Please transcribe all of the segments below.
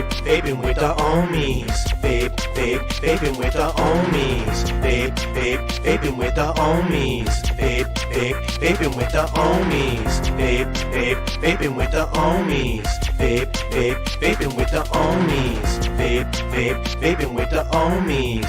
vaping with the Ohmies. Vaping with the Ohmies. Vaping with the Ohmies. Vaping with the Ohmies. Vaping with the Ohmies. Vaping with the Ohmies. Vaping with the Ohmies.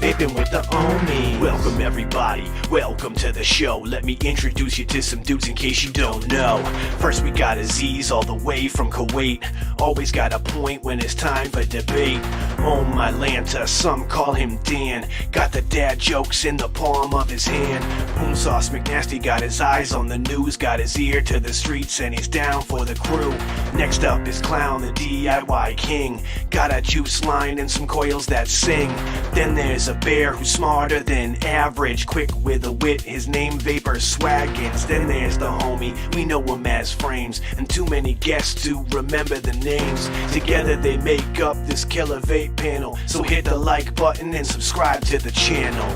Vaping with the Ohmies. Welcome everybody, welcome to the show. Let me introduce you to some dudes in case you don't know. First we got Aziz all the way from Kuwait. Always got a point when it's time for debate. Oh my Lanta, some call him Dan. Got the dad jokes in the palm of his hand. Boom Sauce McNasty got his eyes on the news. Got his ear to the streets and he's down for the crew. Next up is Clown, the DIY king. Got a juice line and some coils that sing. Then there's a bear who's smarter than average. Quick with a wit, his name Vapor Swaggins. Then there's the homie, we know him as Frames. And too many guests to remember the names. Together they make up this killer vape panel. So hit the like button and subscribe to the channel.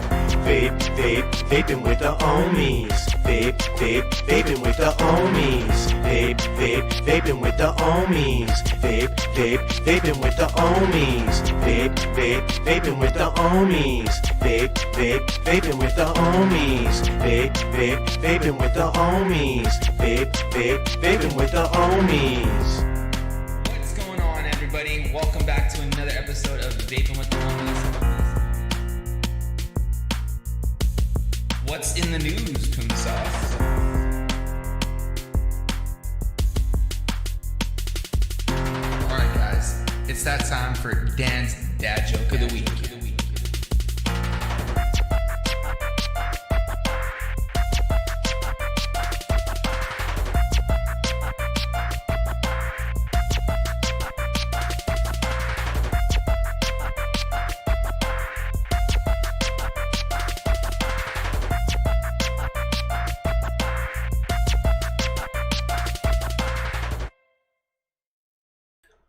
Vaping with the Ohmies. Vaping with the Ohmies. Vaping with the Ohmies. Vaping with the Ohmies. Vaping with the Ohmies. Vaping with the Ohmies. Vaping with the Ohmies. Vaping with the Ohmies. What's going on, everybody? Welcome back to another episode of Vaping with the Ohmies. What's in the news, Poon Sauce? Alright guys, it's that time for Dan's dad joke of the week.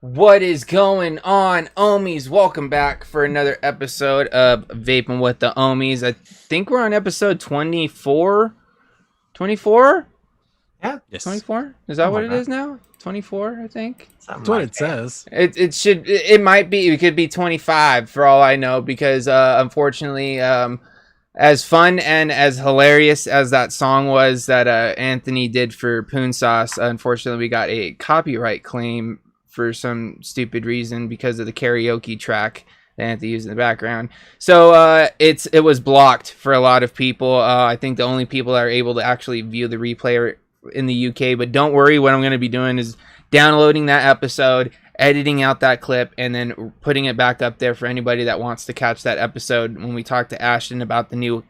What is going on, Ohmies? Welcome back for another episode of Vaping with the Ohmies. I think we're on episode 24. 24? Yeah. Yes. 24? Is that what it is now? 24, I think. That's what it says. It might be. It could be 25 for all I know, because unfortunately, as fun and as hilarious as that song was that Anthony did for Poon Sauce, unfortunately we got a copyright claim for some stupid reason because of the karaoke track that Anthony used in the background. So it was blocked for a lot of people. I think the only people that are able to actually view the replay are in the UK. But don't worry, what I'm going to be doing is downloading that episode, editing out that clip, and then putting it back up there for anybody that wants to catch that episode when we talk to Ashton about the new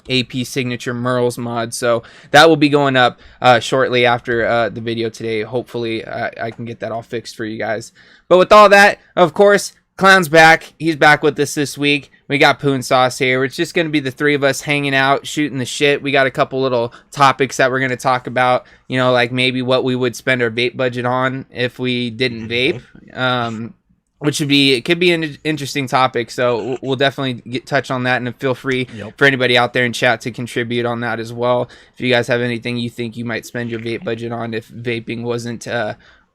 AP Signature Merles mod. So that will be going up shortly after the video today. Hopefully I can get that all fixed for you guys. But with all that, of course, Clown's back. He's back with us this week. We got Poon Sauce here. It's just going to be the three of us hanging out, shooting the shit. We got a couple little topics that we're going to talk about, you know, like maybe what we would spend our vape budget on if we didn't vape. Which could be an interesting topic, so we'll definitely touch on that, and feel free for anybody out there in chat to contribute on that as well. If you guys have anything you think you might spend your vape budget on if vaping wasn't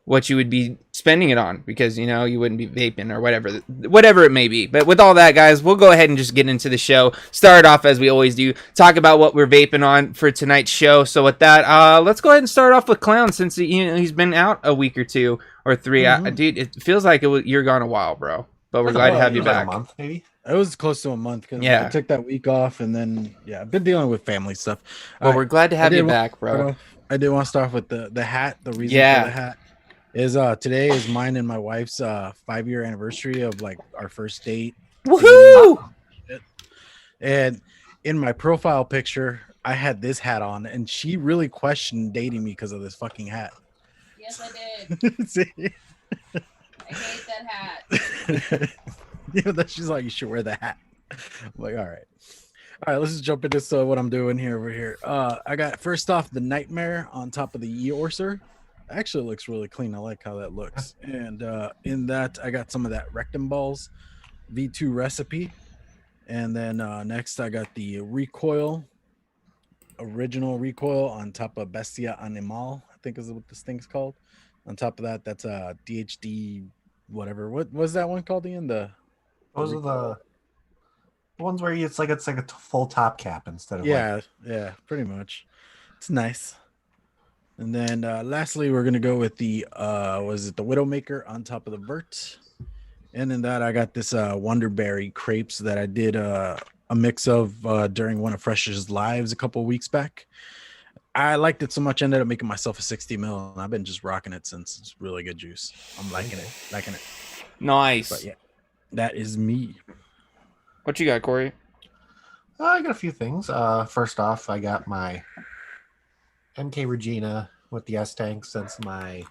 what you would be spending it on, because you know you wouldn't be vaping or whatever it may be. But with all that, guys, we'll go ahead and just get into the show. Start off as we always do, talk about what we're vaping on for tonight's show. So with that, let's go ahead and start off with Clown, since he's been out a week or two or three. Dude, it feels like you're gone a while, bro. But we're glad to have you back. A month, maybe. It was close to a month because I took that week off, and then I've been dealing with family stuff. Well, we're glad to have you back, bro. I did want to start off with the hat. The reason for the hat is today is mine and my wife's 5-year anniversary of like our first date. Woohoo! And in my profile picture, I had this hat on, and she really questioned dating me because of this fucking hat. Yes, I did. See? I hate that hat. Yeah, she's like, you should wear the hat. I'm like, all right, let's just jump into what I'm doing over here. I got, first off, the Nightmare on top of the Eorser. Actually looks really clean. I like how that looks. And in that, I got some of that Rectum Balls V2 recipe. And then next, I got the original recoil on top of Bestia Animal, I think is what this thing's called. On top of that, that's a DHD whatever. What was that one called again? Those are the ones where it's like a full top cap instead of like, yeah, pretty much. It's nice. And then lastly, we're gonna go with the was it the Widowmaker on top of the Vert, and then that I got this Wonderberry crepes that I did a mix of during one of Fresh's lives a couple of weeks back. I liked it so much, I ended up making myself a 60 mil, and I've been just rocking it since. It's really good juice. I'm liking it. Nice. But yeah, that is me. What you got, Corey? I got a few things. First off, I got my MK Regina with the S tank since my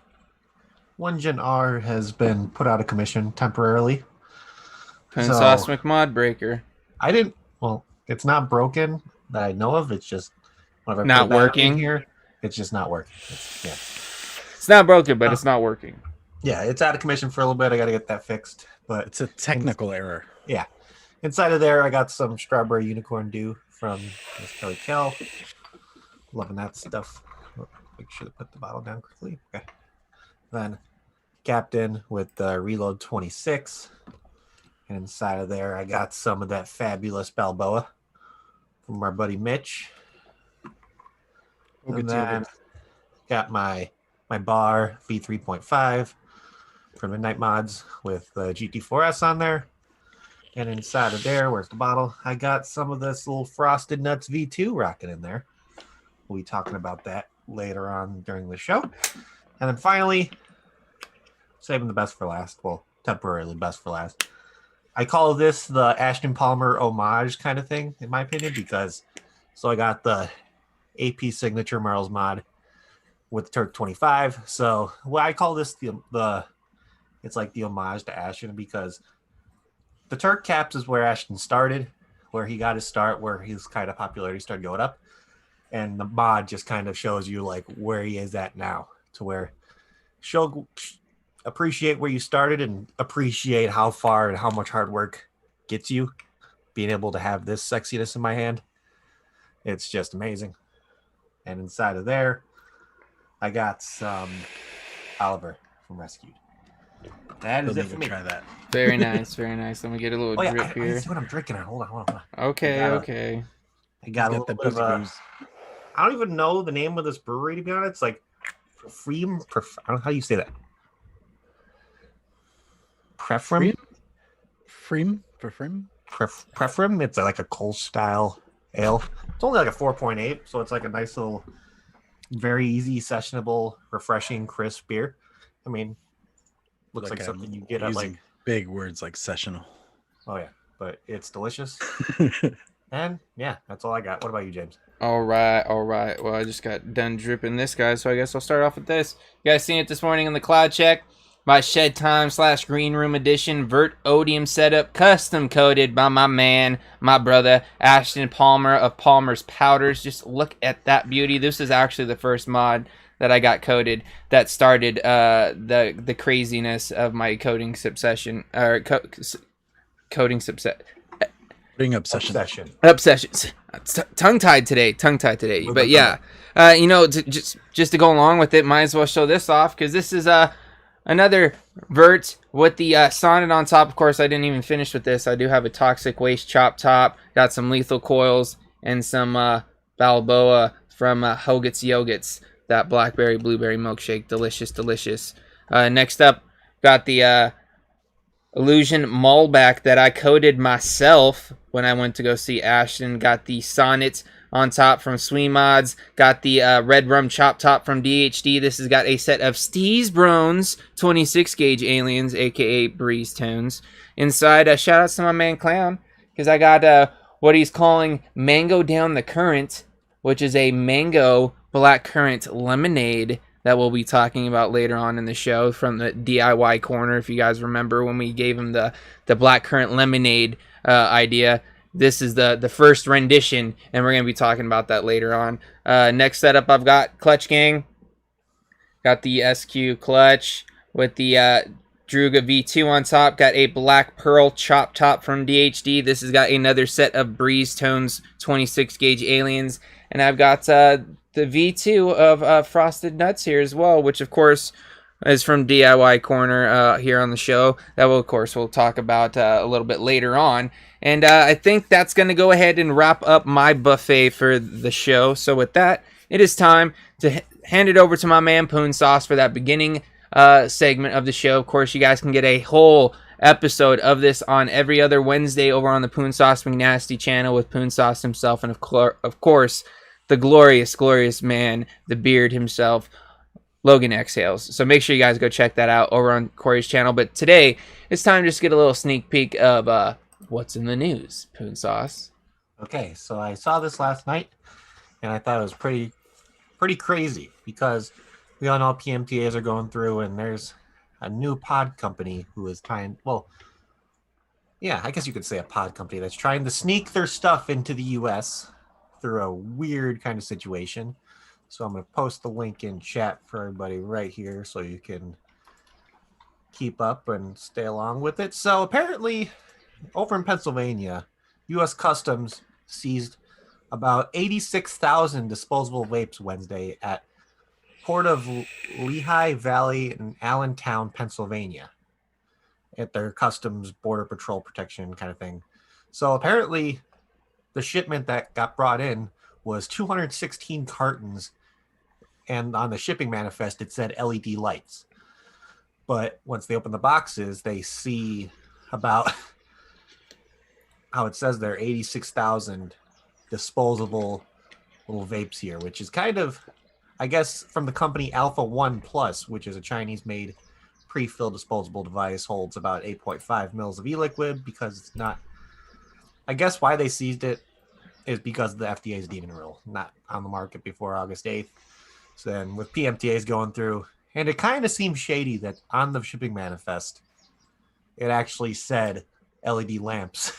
1 Gen R has been put out of commission temporarily. Sauce McMod Breaker. I didn't. Well, it's not broken that I know of. It's just whenever I Not put it back working? in here. It's just not working. It's not broken, but it's not working. Yeah, it's out of commission for a little bit. I got to get that fixed. But It's a technical error. yeah, inside of there, I got some strawberry unicorn dew from Miss Kelly Kell. Loving that stuff. Make sure to put the bottle down quickly. Okay. Then Captain with the Reload 26. And inside of there, I got some of that fabulous Balboa from our buddy Mitch. And then got my bar V3.5 from Midnight Mods with the GT4S on there. And inside of there, where's the bottle? I got some of this little Frosted Nuts V2 rocking in there. We'll be talking about that later on during the show. And then finally, saving the best for last. Well, temporarily best for last. I call this the Ashton Palmer homage kind of thing, in my opinion, because so I got the AP Signature Marls mod with Turk 25. So I call this the it's like the homage to Ashton, because the Turk caps is where Ashton started, where he got his start, where his kind of popularity started going up. And the mod just kind of shows you like where he is at now, to where appreciate where you started and appreciate how far and how much hard work gets you. Being able to have this sexiness in my hand, it's just amazing. And inside of there, I got some Oliver from Rescued. That is it for me. Try that. Very nice, very nice. Let me get a little drip I here. see what I'm drinking on. Hold on. Okay, I got a- okay. I got a He's little that bit of pussy a, booze. I don't even know the name of this brewery, to be honest. It's like I don't know how you say that. Prefrim? Prefrim. It's like a Kolsch style ale. It's only like a 4.8, so it's like a nice little, very easy, sessionable, refreshing, crisp beer. I mean, looks like something you get at like big words like sessional. Oh yeah, but it's delicious. And yeah, that's all I got. What about you, James? All right. Well, I just got done dripping this guy, so I guess I'll start off with this. You guys seen it this morning on the cloud check? My Shed Time / Green Room Edition Vert Odium setup, custom coated by my man, my brother, Ashton Palmer of Palmer's Powders. Just look at that beauty. This is actually the first mod that I got coated that started the craziness of my coating obsession, or coating obsession. Obsessions. Tongue tied today. But yeah, just to go along with it, might as well show this off, because this is another Vert with the sonnet on top. Of course, I didn't even finish with this. I do have a Toxic Waste chop top. Got some Lethal Coils and some Balboa from Hogut's Yogurts. That blackberry blueberry milkshake, delicious. Next up, got the Illusion Malbec that I coated myself when I went to go see Ashton. Got the Sonnet on top from Sweet Mods. Got the Red Rum Chop Top from DHD. This has got a set of Steez Brones 26 gauge aliens, aka Breeze Tones. Inside, shout out to my man Clown, because I got what he's calling Mango Down the Current, which is a mango black currant lemonade that we'll be talking about later on in the show from the DIY corner. If you guys remember when we gave him the black currant lemonade idea, this is the first rendition, and we're going to be talking about that later on. Next setup, I've got Clutch Gang. Got the SQ Clutch with the Druga V2 on top. Got a Black Pearl Chop Top from DHD. This has got another set of Breeze Tones 26 gauge aliens. And I've got the V2 of Frosted Nuts here as well, which of course is from DIY Corner here on the show. That will, of course, we'll talk about a little bit later on. And I think that's going to go ahead and wrap up my buffet for the show. So with that, it is time to hand it over to my man Poon Sauce for that beginning segment of the show. Of course, you guys can get a whole episode of this on every other Wednesday over on the Poon Sauce McNasty channel with Poon Sauce himself and of course the glorious man, the beard himself, Logan Exhales. So make sure you guys go check that out over on Corey's channel. But today it's time to just get a little sneak peek of what's in the news. Poon Sauce. Okay, so I saw this last night and I thought it was pretty crazy because we all know PMTAs are going through and there's a new pod company who is trying, well, yeah, I guess you could say a pod company that's trying to sneak their stuff into the US through a weird kind of situation. So I'm going to post the link in chat for everybody right here so you can keep up and stay along with it. So apparently over in Pennsylvania, US Customs seized about 86,000 disposable vapes Wednesday at Port of Lehigh Valley in Allentown, Pennsylvania, at their Customs Border Patrol protection kind of thing. So apparently the shipment that got brought in was 216 cartons, and on the shipping manifest it said LED lights. But once they open the boxes, they see about how it says there 86,000 disposable little vapes here, which is kind of, I guess, from the company Alpha One Plus, which is a Chinese-made pre-filled disposable device, holds about 8.5 mils of e-liquid because it's not. I guess why they seized it is because of the FDA's deeming rule, not on the market before August 8th. So then with PMTAs going through, and it kind of seems shady that on the shipping manifest, it actually said LED lamps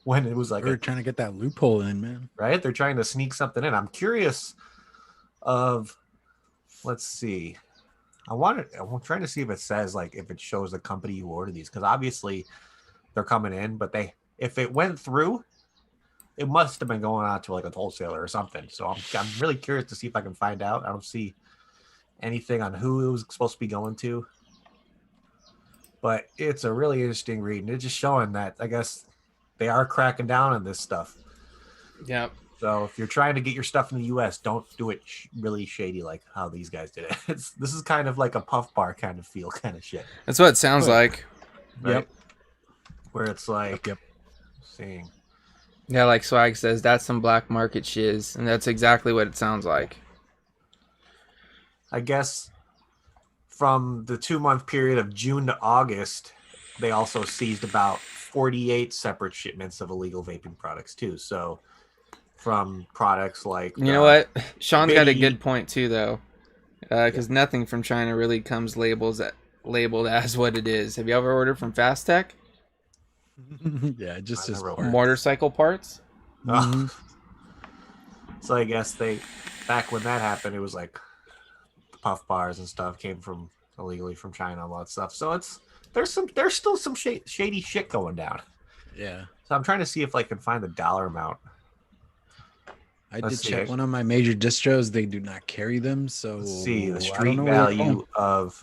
when it was like They're trying to get that loophole in, man. Right? They're trying to sneak something in. I'm curious of. Let's see. I'm trying to see if it says, like, if it shows the company who ordered these, because obviously they're coming in, but if it went through, it must have been going out to like a wholesaler or something. So I'm really curious to see if I can find out. I don't see anything on who it was supposed to be going to, but it's a really interesting read, and it's just showing that I guess they are cracking down on this stuff. Yep. So if you're trying to get your stuff in the U.S., don't do it really shady like how these guys did it. This is kind of like a puff bar kind of feel kind of shit. That's what it sounds like. Right? Yep. Where it's like, Yep. seeing. Yeah, like Swag says, that's some black market shiz, and that's exactly what it sounds like. I guess from the 2-month period of June to August, they also seized about 48 separate shipments of illegal vaping products too. So from products like You know what? Sean's got a Bitty. good point too, though, because nothing from China really comes labeled as what it is. Have you ever ordered from Fast Tech? Yeah, just I as never part. Motorcycle parts? Oh. So I guess back when that happened, it was like puff bars and stuff came from illegally from China, a lot of stuff. So there's still some shady shit going down. Yeah. So I'm trying to see if I can find the dollar amount. I Let's did see. check one of my major distros. They do not carry them. So Let's see, the I don't street know where they're going. value of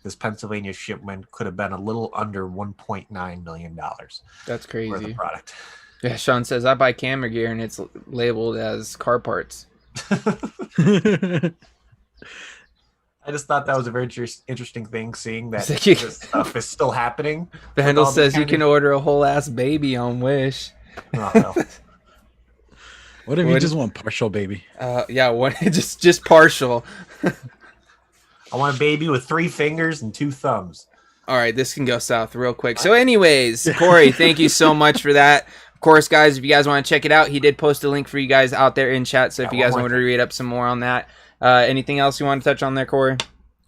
this Pennsylvania shipment could have been a little under $1.9 million That's worth of crazy. product. Yeah, Sean says, I buy camera gear and it's labeled as car parts. I just thought that was a very interesting thing, seeing that It's like this stuff is still happening. Vandal all the says you kind can of- order a whole ass baby on Wish. Oh, no. What if you What- just want partial baby? Yeah, one just partial. I want a baby with 3 fingers and 2 thumbs. All right, this can go south real quick. So anyways, Corey, thank you so much for that. Of course, guys, if you guys want to check it out, he did post a link for you guys out there in chat. So if Yeah, you guys one want more to read up some more on that. Anything else you want to touch on there, Corey?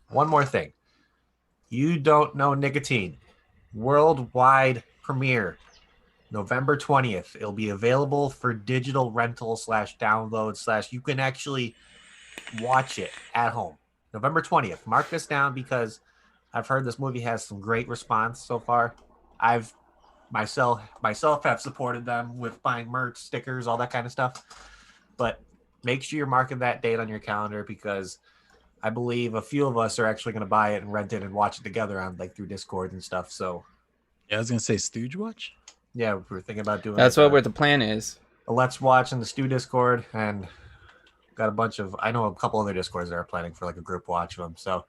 One more thing. You Don't Know Nicotine. Worldwide premiere. November 20th. It'll be available for digital rental /download / you can actually watch it at home. November 20th. Mark this down because I've heard this movie has some great response so far. I've myself have supported them with buying merch, stickers, all that kind of stuff. But make sure you're marking that date on your calendar because I believe a few of us are actually going to buy it and rent it and watch it together on like through Discord and stuff. So Yeah, I was gonna say Stooge Watch. yeah, we're thinking about doing That's like what the plan is. a Let's Watch in the Stew Discord, and got a bunch of, I know a couple other Discords that are planning for like a group watch of them. So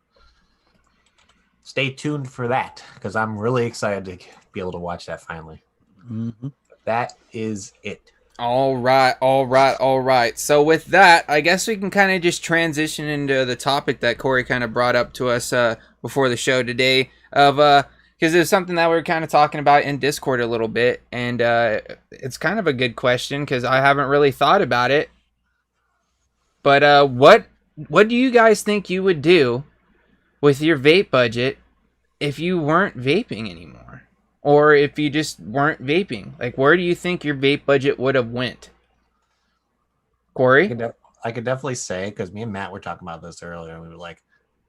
stay tuned for that because I'm really excited to be able to watch that finally. Mm-hmm. That is it. All right. So with that, I guess we can kind of just transition into the topic that Corey kind of brought up to us before the show today of because there's something that we are kind of talking about in Discord a little bit, and it's kind of a good question because I haven't really thought about it. But what do you guys think you would do with your vape budget if you weren't vaping anymore? Or if you just weren't vaping? Like, where do you think your vape budget would have went? Corey? I could definitely say, because me and Matt were talking about this earlier, and we were like,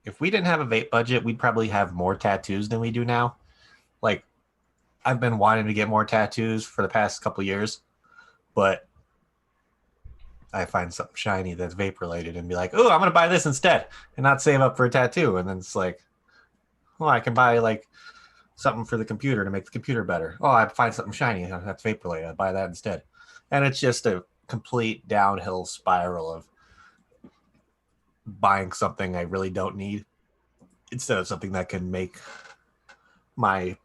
if we didn't have a vape budget, we'd probably have more tattoos than we do now. Like, I've been wanting to get more tattoos for the past couple years, but I find something shiny that's vape related and be like, oh, I'm going to buy this instead and not save up for a tattoo. And then it's like, well, I can buy like something for the computer to make the computer better. Oh, I find something shiny that's vape related. I buy that instead. And it's just a complete downhill spiral of buying something I really don't need instead of something that can make my,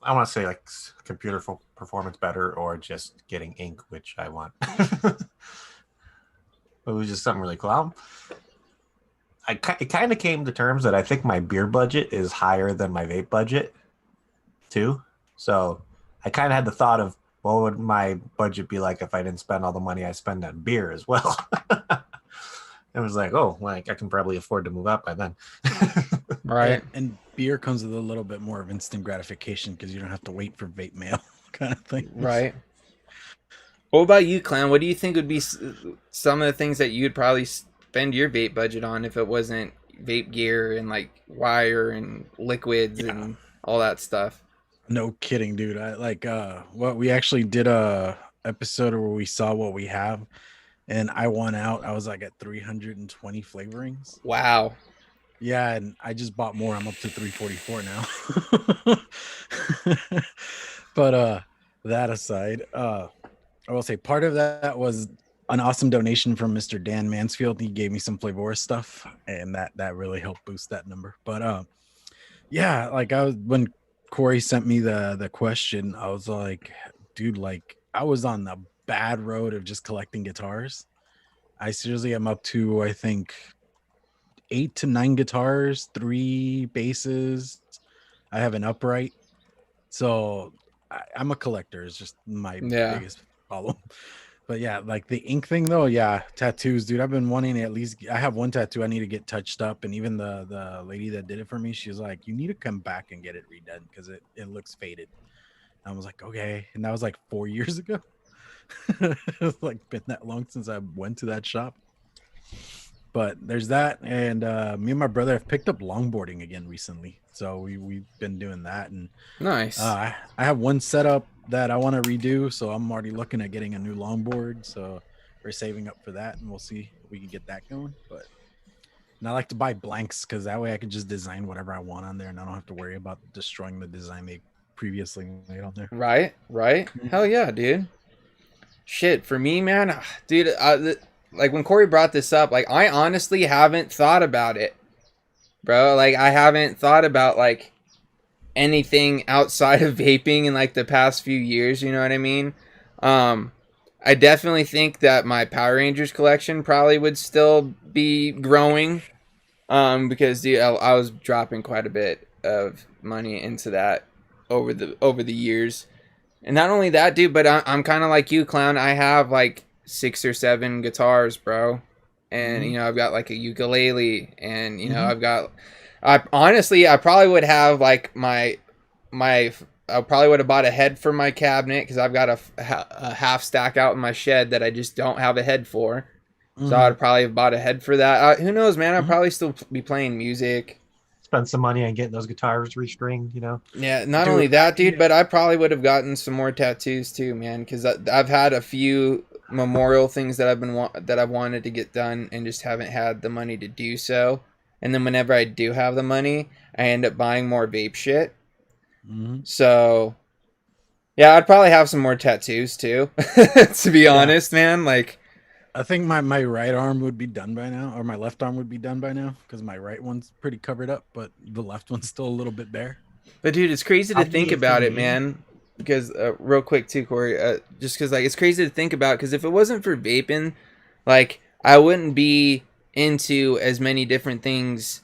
I want to say like computer performance better, or just getting ink, which I want. It was just something really cool. It kind of came to terms that I think my beer budget is higher than my vape budget too. So I kind of had the thought of what would my budget be like if I didn't spend all the money I spend on beer as well. It was like, oh, like I can probably afford to move up by then. Right. And beer comes with a little bit more of instant gratification because you don't have to wait for vape mail kind of thing. Right. What about you, Clown? What do you think would be some of the things that you'd probably spend your vape budget on if it wasn't vape gear and like wire and liquids and all that stuff? No kidding, dude. I like what we actually did a episode where we saw what we have, and I won out. I was like at 320 flavorings. Wow. Yeah, and I just bought more. I'm up to 344 now. But that aside, I will say part of that was an awesome donation from Mr. Dan Mansfield. He gave me some Flavorist stuff, and that really helped boost that number. But yeah, like when Corey sent me the question, I was like, dude, like I was on the bad road of just collecting guitars. I seriously am up to, I think, 8 to 9 guitars, 3 basses. I have an upright. So I'm a collector. It's just my biggest problem. But yeah, like the ink thing though, yeah, tattoos, dude. I've been wanting to at least, I have one tattoo I need to get touched up, and even the lady that did it for me, she's like, you need to come back and get it redone because it looks faded. And I was like, okay, and that was like 4 years ago. It's like been that long since I went to that shop. But there's that, and me and my brother have picked up longboarding again recently, so we've been doing that. And nice. I have one setup that I want to redo, so I'm already looking at getting a new longboard. So we're saving up for that, and we'll see if we can get that going. But and I like to buy blanks because that way I can just design whatever I want on there, and I don't have to worry about destroying the design they previously made on there. Right. Hell yeah, dude. Shit, for me, man, dude. Like when Corey brought this up, like I honestly haven't thought about it, bro. Like I haven't thought about like anything outside of vaping in like the past few years. You know what I mean? I definitely think that my Power Rangers collection probably would still be growing, because dude, I was dropping quite a bit of money into that over the years. And not only that, dude, but I'm kind of like you, Clown. I have like 6 or 7 guitars, bro. And, you know, I've got like a ukulele, and, you know, I probably would have like I probably would have bought a head for my cabinet because I've got a half stack out in my shed that I just don't have a head for. So I'd probably have bought a head for that. Who knows, man? I'd probably still be playing music. Spend some money on getting those guitars restringed, you know? Yeah, not only that, dude, but I probably would have gotten some more tattoos too, man, because I've had a few memorial things that I've wanted to get done and just haven't had the money to do so. And then whenever I do have the money, I end up buying more vape shit. Mhm. So yeah, I'd probably have some more tattoos too. To be honest, man, like. I think my right arm would be done by now, or my left arm would be done by now, because my right one's pretty covered up, but the left one's still a little bit bare. But dude, it's crazy to I'd think be about for it, me. man. Because real quick too, Corey, just because like it's crazy to think about. Because if it wasn't for vaping, like I wouldn't be into as many different things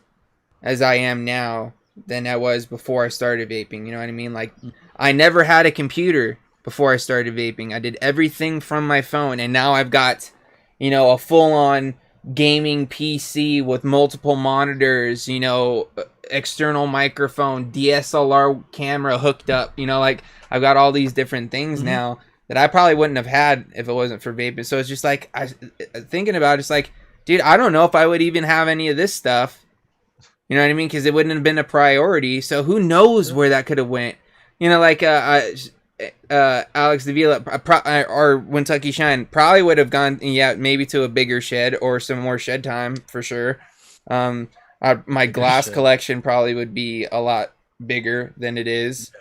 as I am now than I was before I started vaping. You know what I mean? Like I never had a computer before I started vaping. I did everything from my phone, and now I've got, you know, a full-on gaming PC with multiple monitors, you know, external microphone, DSLR camera hooked up, you know, like I've got all these different things now that I probably wouldn't have had if it wasn't for vaping. So it's just like, thinking about it, it's like, dude, I don't know if I would even have any of this stuff. You know what I mean? Because it wouldn't have been a priority. So who knows where that could have went? You know, like Alex Davila or Kentucky Shine probably would have gone, yeah, maybe to a bigger shed or some more shed time for sure. My glass shed. collection probably would be a lot bigger than it is.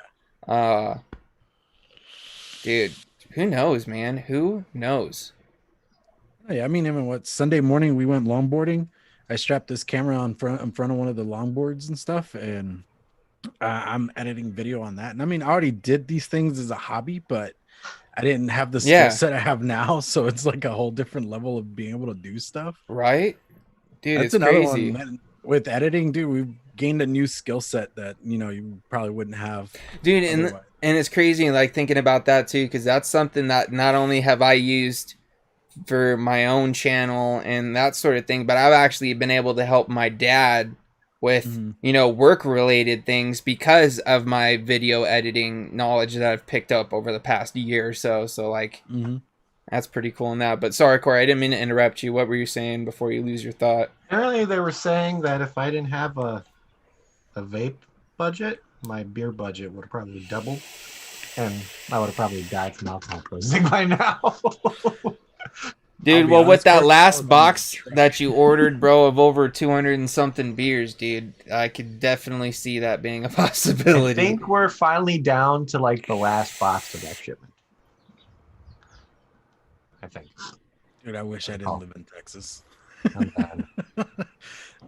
Dude, who knows, man? Who knows? Yeah, I mean, even what Sunday morning we went longboarding. I strapped this camera in front of one of the longboards and stuff, and I'm editing video on that. And I mean, I already did these things as a hobby, but I didn't have the skill set I have now, so it's like a whole different level of being able to do stuff. Right, dude. That's it's another crazy. one with editing, dude. We've gained a new skill set that you probably wouldn't have, dude. otherwise. And it's crazy, like thinking about that too, because that's something that not only have I used for my own channel and that sort of thing, but I've actually been able to help my dad with you know, work related things because of my video editing knowledge that I've picked up over the past year or so. So like that's pretty cool in that. But sorry, Corey, I didn't mean to interrupt you. What were you saying before you lose your thought? Apparently, they were saying that if I didn't have a vape budget, my beer budget would have probably doubled, and I would have probably died from alcohol poisoning by now. Dude, well, with that last box that you ordered, bro, of over 200 and something beers, dude, I could definitely see that being a possibility. I think we're finally down to like the last box of that shipment. I think. Dude, I wish I didn't live in Texas.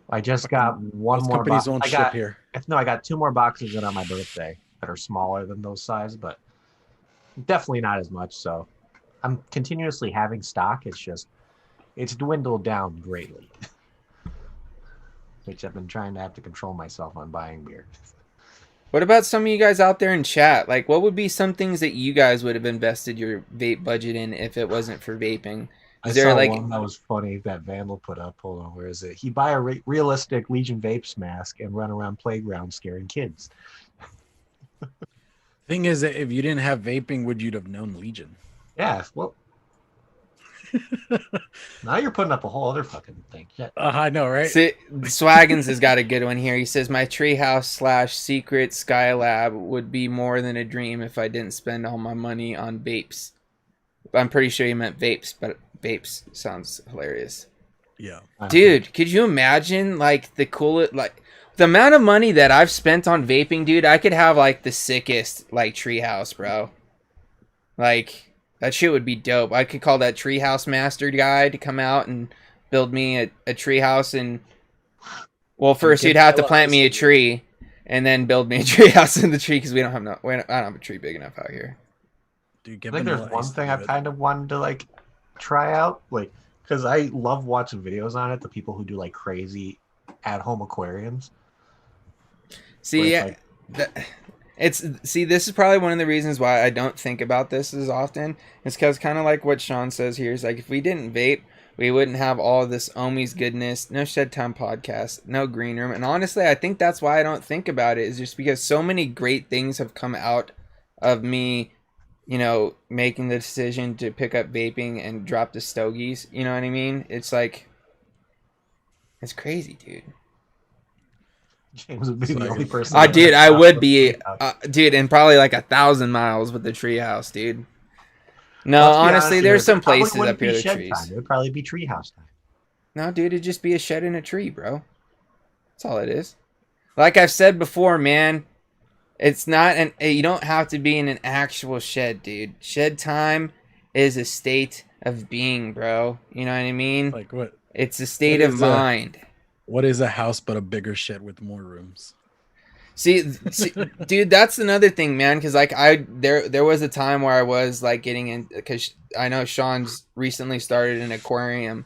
I just got one Those more companies box. won't I ship got, here. No, I got 2 more boxes in on my birthday that are smaller than those size, but definitely not as much. So I'm continuously having stock. It's dwindled down greatly, which I've been trying to have to control myself on buying beer. What about some of you guys out there in chat? Like, what would be some things that you guys would have invested your vape budget in if it wasn't for vaping? I saw one that was funny that Vandal put up. Hold on, where is it? He buy a realistic Legion Vapes mask and run around playgrounds scaring kids. Thing is, that if you didn't have vaping, would you have known Legion? Yeah, well, now you're putting up a whole other fucking thing. Yeah. I know, right? See, Swaggins has got a good one here. He says, my treehouse / secret Skylab would be more than a dream if I didn't spend all my money on vapes. I'm pretty sure he meant vapes, but vapes sounds hilarious. Yeah. Dude, could you imagine like the amount of money that I've spent on vaping, dude? I could have like the sickest like treehouse, bro. Like that shit would be dope. I could call that treehouse master guy to come out and build me a treehouse, and well, first you'd have to plant me a tree and then build me a treehouse in the tree because I don't have a tree big enough out here. Dude, I think there's one thing I've kind of wanted to like try out, like, because I love watching videos on it. The people who do like crazy at-home aquariums. See, yeah, this is probably one of the reasons why I don't think about this as often. It's because kind of like what Sean says here is like, if we didn't vape, we wouldn't have all of this Ohmies goodness, no Shed Time podcast, no green room. And honestly, I think that's why I don't think about it, is just because so many great things have come out of me, you know, making the decision to pick up vaping and drop the stogies. You know what I mean? It's like, it's crazy, dude. James would be the only person. Dude, I would be, dude, and probably like 1,000 miles with the treehouse, dude. No, Let's be honestly, honest there's here, some it probably places wouldn't up here be that shed trees. time. It would probably be treehouse time. No, dude, it'd just be a shed in a tree, bro. That's all it is. Like I've said before, man, it's not you don't have to be in an actual shed, dude. Shed time is a state of being, bro. You know what I mean? Like what? It's a state What of is mind. What is a house but a bigger shed with more rooms? See, dude, that's another thing, man. Because like there was a time where I was like getting in, because I know Sean's recently started an aquarium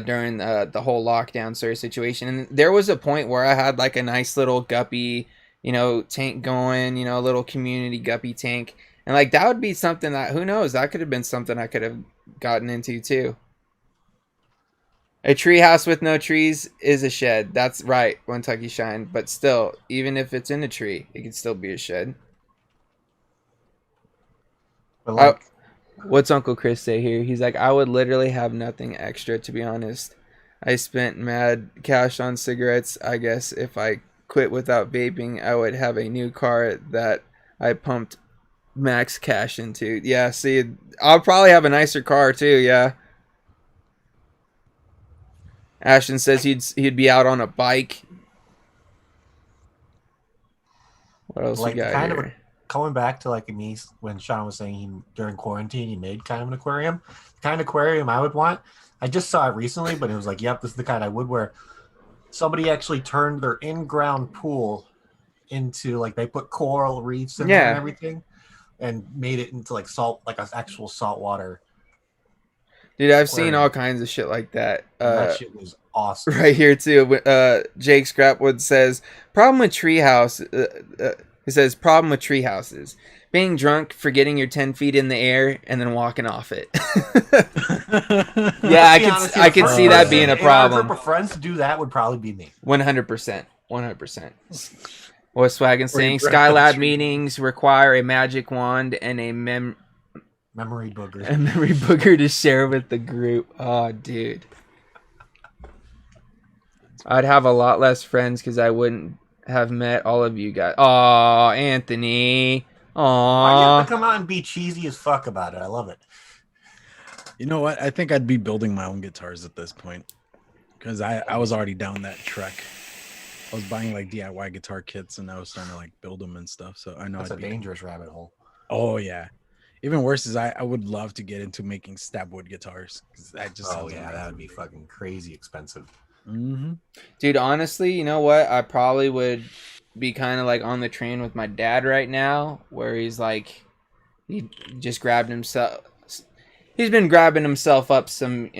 during the whole lockdown sort of situation, and there was a point where I had like a nice little guppy, tank going, a little community guppy tank, and like that would be something that, who knows, that could have been something I could have gotten into too. A tree house with no trees is a shed. That's right, Kentucky Shine. But still, even if it's in a tree, it can still be a shed. But like, What's Uncle Chris say here? He's like, I would literally have nothing extra, to be honest. I spent mad cash on cigarettes. I guess if I quit without vaping, I would have a new car that I pumped max cash into. Yeah, see, I'll probably have a nicer car too, yeah. Ashton says he'd be out on a bike. What else like we got kind here? of coming back to like me when Sean was saying during quarantine he made kind of an aquarium. The kind of aquarium I would want. I just saw it recently, but it was like, yep, this is the kind I would, where somebody actually turned their in-ground pool into like, they put coral reefs in there and everything, and made it into like salt, like an actual saltwater. Dude, I've seen all kinds of shit like that. That shit was awesome. Right here too. Jake Scrapwood says, problem with treehouse. He says, problem with tree houses: being drunk, forgetting you're 10 feet in the air, and then walking off it. Yeah, I could see that being a problem. A group of friends to do that would probably be me. 100%. 100%. What's Swaggin saying? Skylab meetings require a magic wand and a memory booger to share with the group. Oh, dude. I'd have a lot less friends because I wouldn't have met all of you guys. Aw, Anthony. Aw. Why do you have to come out and be cheesy as fuck about it? I love it. You know what? I think I'd be building my own guitars at this point, because I was already down that trek. I was buying like DIY guitar kits, and I was trying to like build them and stuff. So I know That's a dangerous rabbit hole. Oh yeah. Even worse is I would love to get into making stab wood guitars. That just that would be fucking crazy expensive. Mm-hmm. Dude, honestly, you know what? I probably would be kind of like on the train with my dad right now, where he's like, he just grabbed himself. He's been grabbing himself up some,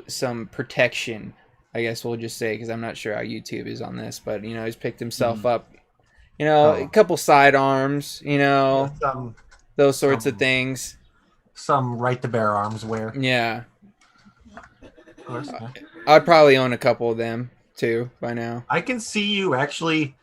some protection, I guess we'll just say, because I'm not sure how YouTube is on this, but he's picked himself up, a couple sidearms, those sorts of things. Some right to bear arms wear. Yeah. Of course. I'd probably own a couple of them too by now. I can see you actually,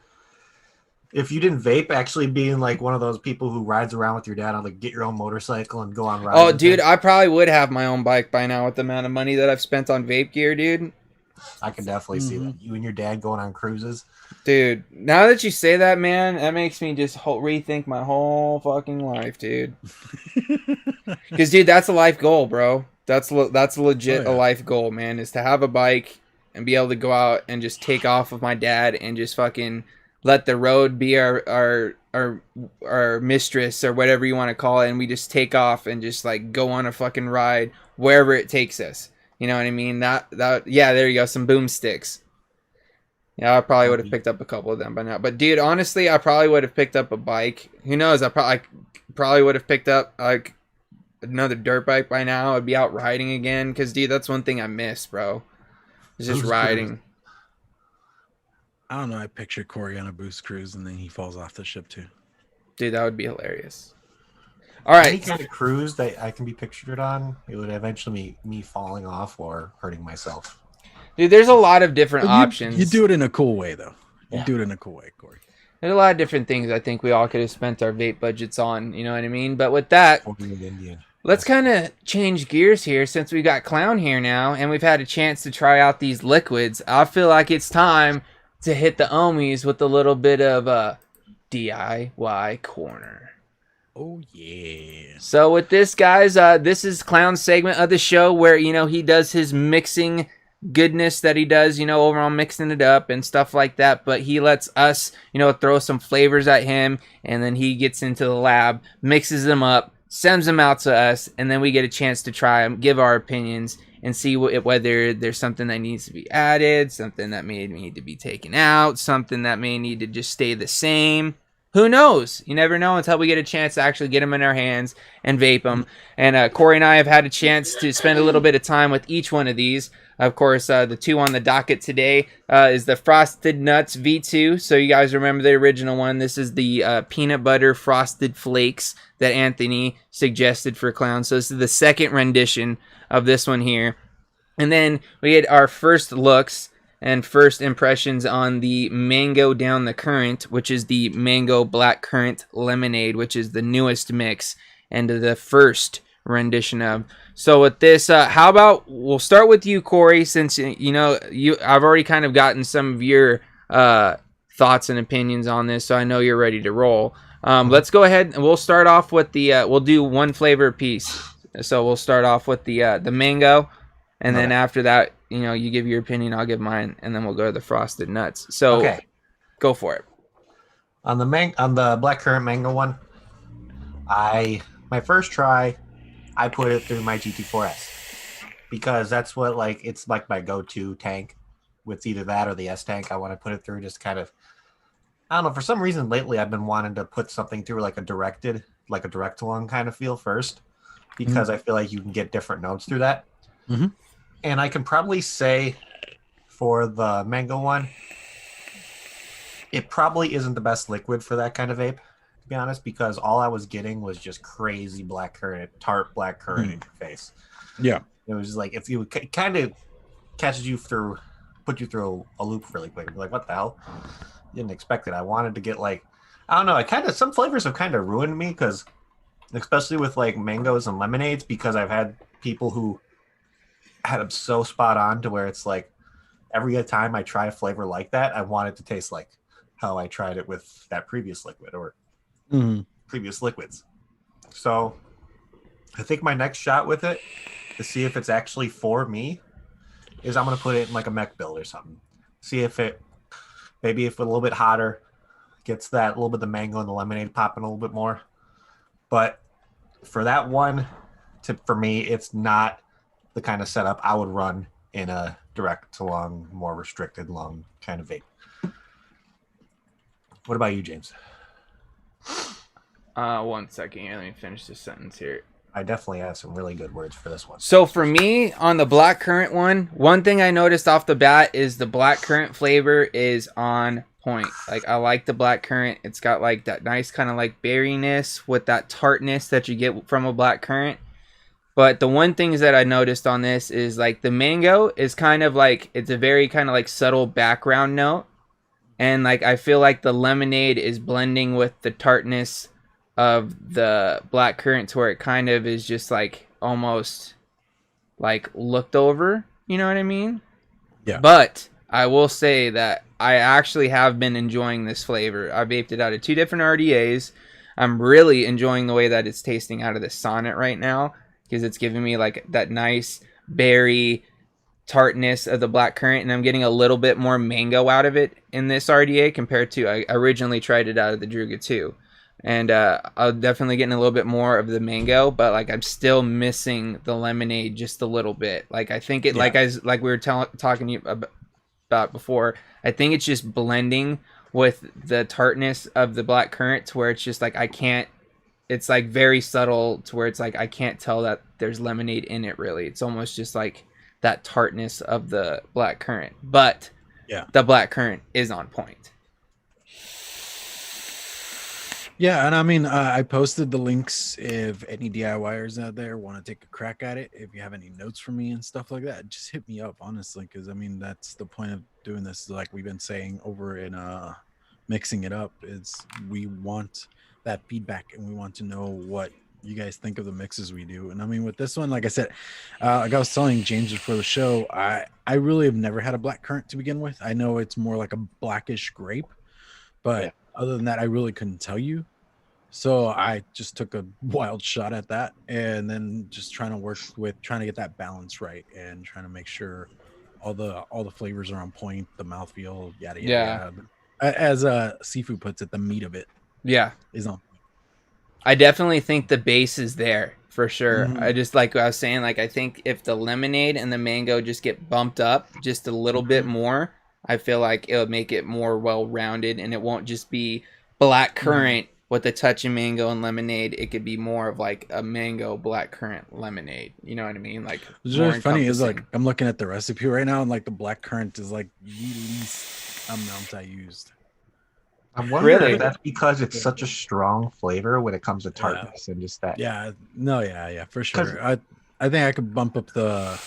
if you didn't vape, actually being like one of those people who rides around with your dad on like get your own motorcycle and go on rides. Oh, dude, I probably would have my own bike by now with the amount of money that I've spent on vape gear, dude. I can definitely see that. You and your dad going on cruises. Dude, now that you say that, man, that makes me just rethink my whole fucking life, dude. Because, dude, that's a life goal, bro. That's legit a life goal, man, is to have a bike and be able to go out and just take off with my dad and just fucking let the road be our mistress or whatever you want to call it, and we just take off and just like go on a fucking ride wherever it takes us. You know what I mean? That yeah, there you go, some boomsticks. Yeah, I probably would have picked up a couple of them by now. But dude, honestly, I probably would have picked up a bike. Who knows? I probably would have picked up like another dirt bike by now. I'd be out riding again, because dude, that's one thing I miss, bro. It's just riding. I don't know. I picture Corey on a boost cruise and then he falls off the ship too. Dude, that would be hilarious. All right. Any kind of cruise that I can be pictured on, it would eventually be me falling off or hurting myself. Dude, there's a lot of different options. You do it in a cool way, though. You do it in a cool way, Corey. There's a lot of different things I think we all could have spent our vape budgets on. You know what I mean? But with that, let's kind of change gears here, since we got Clown here now and we've had a chance to try out these liquids. I feel like it's time to hit the Ohmies with a little bit of a DIY corner. Oh yeah. So with this, guys, this is Clown's segment of the show where, you know, he does his mixing goodness that he does, you know, overall mixing it up and stuff like that. But he lets us, you know, throw some flavors at him, and then he gets into the lab, mixes them up, sends them out to us, and then we get a chance to try them, give our opinions, and see whether there's something that needs to be added, something that may need to be taken out, something that may need to just stay the same. Who knows? You never know until we get a chance to actually get them in our hands and vape them. And Corey and I have had a chance to spend a little bit of time with each one of these. Of course, the two on the docket today is the Frosted Nuts V2. So you guys remember the original one. This is the peanut butter frosted flakes that Anthony suggested for Clown. So this is the second rendition of this one here. And then we had our first looks and first impressions on the Mango Down the Current, which is the Mango Black Currant Lemonade, which is the newest mix and the first rendition of. So with this, how about we'll start with you, Corey, since you know I've already kind of gotten some of your thoughts and opinions on this, so I know you're ready to roll. Let's go ahead and we'll start off with the we'll do one flavor piece. So we'll start off with the mango, and then after that, you know, you give your opinion, I'll give mine, and then we'll go to the Frosted Nuts. So go for it. On the black currant mango one, my first try, I put it through my GT4S because that's what it's like my go-to tank with either that or the S tank. I want to put it through just kind of, I don't know, for some reason lately I've been wanting to put something through like a direct to lung kind of feel first because I feel like you can get different notes through that. Mm-hmm. And I can probably say for the mango one, it probably isn't the best liquid for that kind of vape, to be honest, because all I was getting was just crazy tart black currant in your face. Yeah. It was like, if you kind of catches you through, put you through a loop really quick. You're like, what the hell? Didn't expect it. I wanted to get I don't know. Some flavors have kind of ruined me because, especially with like mangoes and lemonades, because I've had people who had them so spot on to where it's like every time I try a flavor like that, I want it to taste like how I tried it with that previous liquid or previous liquids. So I think my next shot with it to see if it's actually for me is I'm going to put it in like a mech build or something. See if maybe if a little bit hotter gets that a little bit of the mango and the lemonade popping a little bit more. But for that one, for me, it's not the kind of setup I would run in a direct to lung, more restricted lung kind of vape. What about you, James? 1 second here. Let me finish this sentence here. I definitely have some really good words for this one. So for me, on the black currant one thing I noticed off the bat is the black currant flavor is on point. Like, I like the black currant. It's got like that nice kind of like berryness with that tartness that you get from a black currant. But the one things that I noticed on this is like the mango is kind of like, it's a very kind of like subtle background note. And like, I feel like the lemonade is blending with the tartness of the black currant to where it kind of is just like almost like looked over. You know what I mean? Yeah. But I will say that I actually have been enjoying this flavor. I vaped it out of 2 different RDAs. I'm really enjoying the way that it's tasting out of the Sonnet right now, because it's giving me like that nice berry tartness of the black currant, and I'm getting a little bit more mango out of it in this RDA compared to I originally tried it out of the Druga 2. And I'm definitely getting a little bit more of the mango, but like I'm still missing the lemonade just a little bit. Like I think it, like we were talking to you about before, I think it's just blending with the tartness of the black currant to where it's just like it's like very subtle to where it's like I can't tell that there's lemonade in it really. It's almost just like that tartness of the black currant, but the black currant is on point. Yeah, and I mean, I posted the links if any DIYers out there want to take a crack at it. If you have any notes for me and stuff like that, just hit me up, honestly, because I mean, that's the point of doing this. Like we've been saying over in mixing it up, is we want that feedback and we want to know what you guys think of the mixes we do. And I mean, with this one, like I said, like I was telling James before the show, I really have never had a black currant to begin with. I know it's more like a blackish grape, but other than that, I really couldn't tell you. So I just took a wild shot at that, and then just trying to work with trying to get that balance right, and trying to make sure all the flavors are on point, the mouthfeel, yada yada Yeah. yada. As seafood puts it, the meat of it Yeah. is on. I definitely think the base is there for sure. Mhm. I just like what I was saying, like I think if the lemonade and the mango just get bumped up just a little bit more, I feel like it'll make it more well rounded, and it won't just be black currant with a touch of mango and lemonade. It could be more of like a mango black currant lemonade. You know what I mean? Like What's more really funny is like encompassing. I'm looking at the recipe right now, and like the black currant is like the least amount I used. I'm wondering Really? if that's because it's such a strong flavor when it comes to Yeah. tartness and just that. Yeah, no, yeah, for 'Cause- sure. I think I could bump up the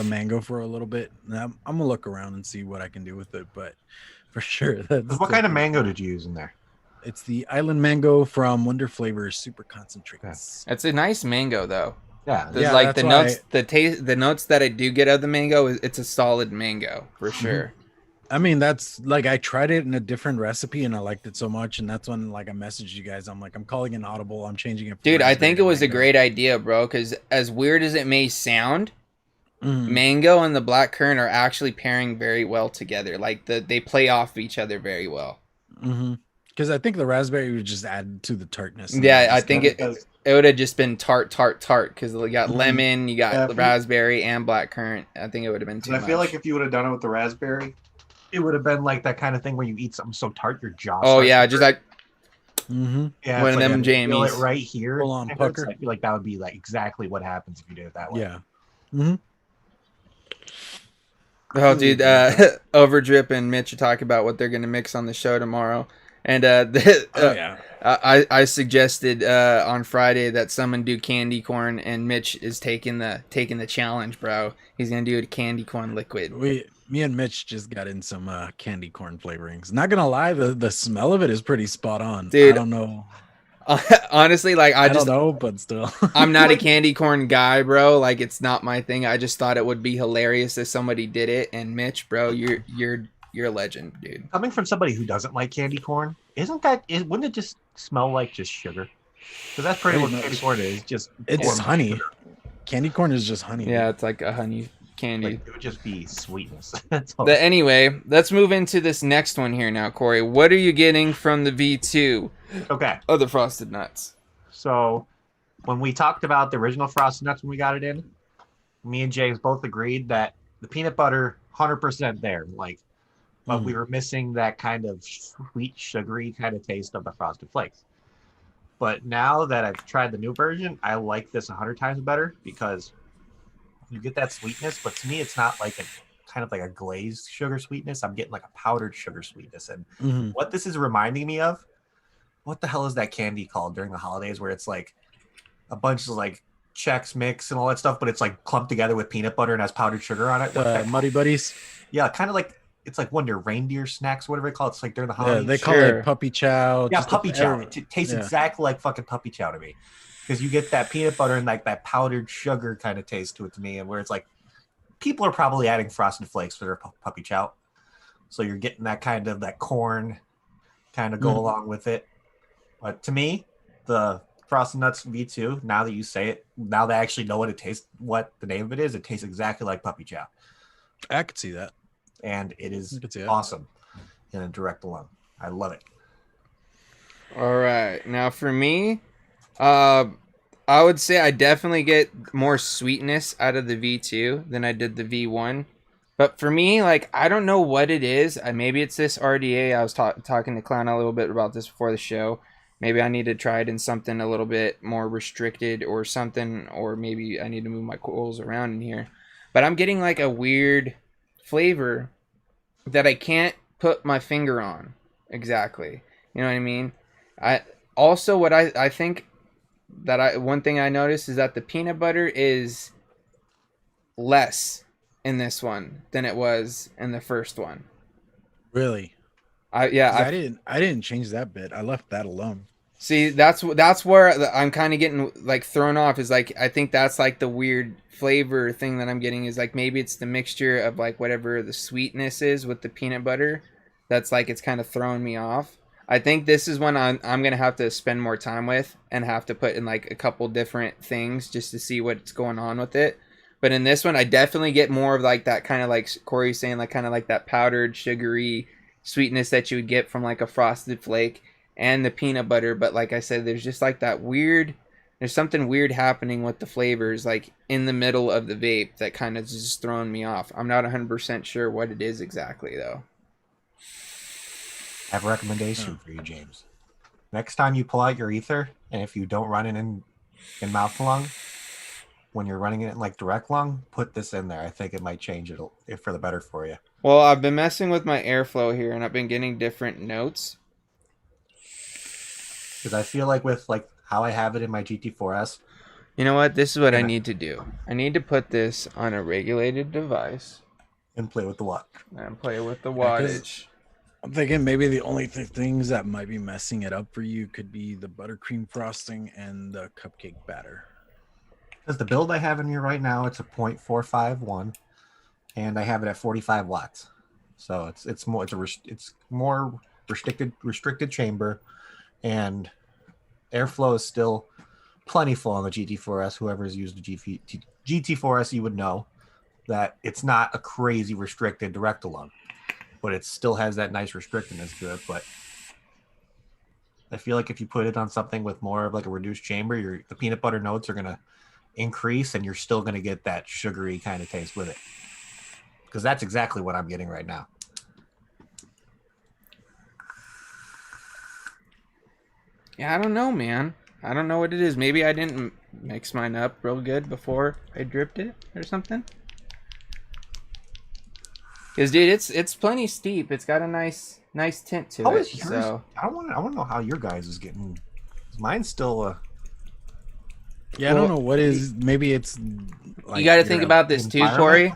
mango for a little bit. And I'm gonna look around and see what I can do with it, but for sure, that's What kind of mango did you use in there? It's the island mango from Wonder Flavors Super Concentrates. It's a nice mango though. Yeah, The, Yeah, like that's the why notes, the taste, the notes that I do get of the mango, it's a solid mango for sure. I mean, that's like I tried it in a different recipe and I liked it so much, and that's when like I messaged you guys. I'm like, I'm calling it audible. I'm changing it. Dude, I think it was a mango. great idea, bro. Because as weird as it may sound, Mhm. mango and the black currant are actually pairing very well together. Like they play off each other very well. Because I think the raspberry would just add to the tartness. and Yeah, then I just think kinda- it would have just been tart. Because you got Mhm. lemon, you got Yeah, the if you- raspberry, and black currant. I think it would have been too I much. feel like if you would have done it with the raspberry, it would have been like that kind of thing where you eat something so tart your jaw. Oh starts yeah, to just hurt. like Yeah, one it's of like them you feel Jamies. it right here. Full on It hurts. pucker. I feel like that would be like exactly what happens if you did it that way. Yeah. Mm-hmm. Oh, dude, Overdrip and Mitch are talking about what they're gonna mix on the show tomorrow, and Yeah. I suggested on Friday that someone do candy corn, and Mitch is taking the challenge, bro. He's gonna do a candy corn liquid. Me and Mitch just got in some candy corn flavorings. Not gonna lie, the smell of it is pretty spot on. Dude, I don't know. Honestly, like I don't know, but still. I'm not a candy corn guy, bro. Like it's not my thing. I just thought it would be hilarious if somebody did it. And Mitch, bro, you're a legend, dude. Coming from somebody who doesn't like candy corn, wouldn't it just smell like just sugar? Because that's pretty Pretty what much. candy corn is. Just It's corn with honey. sugar. Candy corn is just honey. Yeah, it's like a honey candy. Like, it would just be sweetness. That's all. But anyway, let's move into this next one here now, Corey. What are you getting from the V2 Okay, of the Frosted Nuts? so when we talked about the original Frosted Nuts when we got it in, me and James both agreed that the peanut butter 100% there, like, but we were missing that kind of sweet, sugary kind of taste of the Frosted Flakes. But now that I've tried the new version, I like this 100 times better because you get that sweetness, but to me, it's not like a kind of like a glazed sugar sweetness. I'm getting like a powdered sugar sweetness. And Mhm. what this is reminding me of, what the hell is that candy called during the holidays where it's like a bunch of like Chex Mix and all that stuff, but it's like clumped together with peanut butter and has powdered sugar on it? What's that called? Muddy Buddies. Yeah, kind of like it's like one of their reindeer snacks, whatever they call it. It's like during the Yeah, holidays. they call Sure. it puppy chow. Yeah, just puppy chow. every- It tastes yeah. exactly like fucking puppy chow to me, because you get that peanut butter and like that powdered sugar kind of taste to it to me, and where it's like people are probably adding Frosted Flakes for their puppy chow, so you're getting that kind of that corn kind of go Mhm. along with it. But to me, the Frosted Nuts V2, now that you say it, now that I actually know what it tastes, what the name of it is, it tastes exactly like puppy chow, I could see that. and it is I could see that. awesome in a direct alone. I love it. All right, now for me, I would say I definitely get more sweetness out of the V2 than I did the V1. But for me, like I don't know what it is. Maybe it's this RDA. I was talking to Clown a little bit about this before the show. Maybe I need to try it in something a little bit more restricted or something, or maybe I need to move my coils around in here. But I'm getting like a weird flavor that I can't put my finger on exactly. You know what I mean? I also what I think that one thing I noticed is that the peanut butter is less in this one than it was in the first one. Really? I 'Cause I didn't change that bit. I left that alone. see that's where I'm kind of getting like thrown off, is like I think that's like the weird flavor thing that I'm getting, is like maybe it's the mixture of like whatever the sweetness is with the peanut butter that's like it's kind of throwing me off. I think this is one I'm gonna have to spend more time with and have to put in like a couple different things just to see what's going on with it. But in this one, I definitely get more of like that kind of like Corey's saying, like kind of like that powdered sugary sweetness that you would get from like a Frosted Flake and the peanut butter. But like I said, there's just like that weird. There's something weird happening with the flavors, like in the middle of the vape, that kind of just throwing me off. I'm not 100% sure what it is exactly though. I have a recommendation for you, James. Next time you pull out your ether, and if you don't run it in mouth to lung, when you're running it in like direct lung, put this in there. I think it might change it for the better for you. Well, I've been messing with my airflow here, and I've been getting different notes. Because I feel like with like how I have it in my GT4S. You know what? This is what I need to do. I need to put this on a regulated device And play with the watt. and play with the 'cause wattage. I'm thinking maybe the only things that might be messing it up for you could be the buttercream frosting and the cupcake batter. Because the build I have in here right now, it's a 0.451, and I have it at 45 watts. So it's more restricted chamber, and airflow is still plentiful on the GT4S. Whoever's used the GT4S, you would know that it's not a crazy restricted direct to lung, but it still has that nice restrictedness to it. But I feel like if you put it on something with more of like a reduced chamber, the peanut butter notes are gonna increase, and you're still gonna get that sugary kind of taste with it. Because that's exactly what I'm getting right now. Yeah, I don't know, man. I don't know what it is. Maybe I didn't mix mine up real good before I dripped it or something. Cause dude, it's plenty steep. It's got a nice tint to How it. is yours? So I want to know how your guys is getting. Mine's still Yeah, I don't know what is. Maybe it's. Like you got to think about this too, Corey.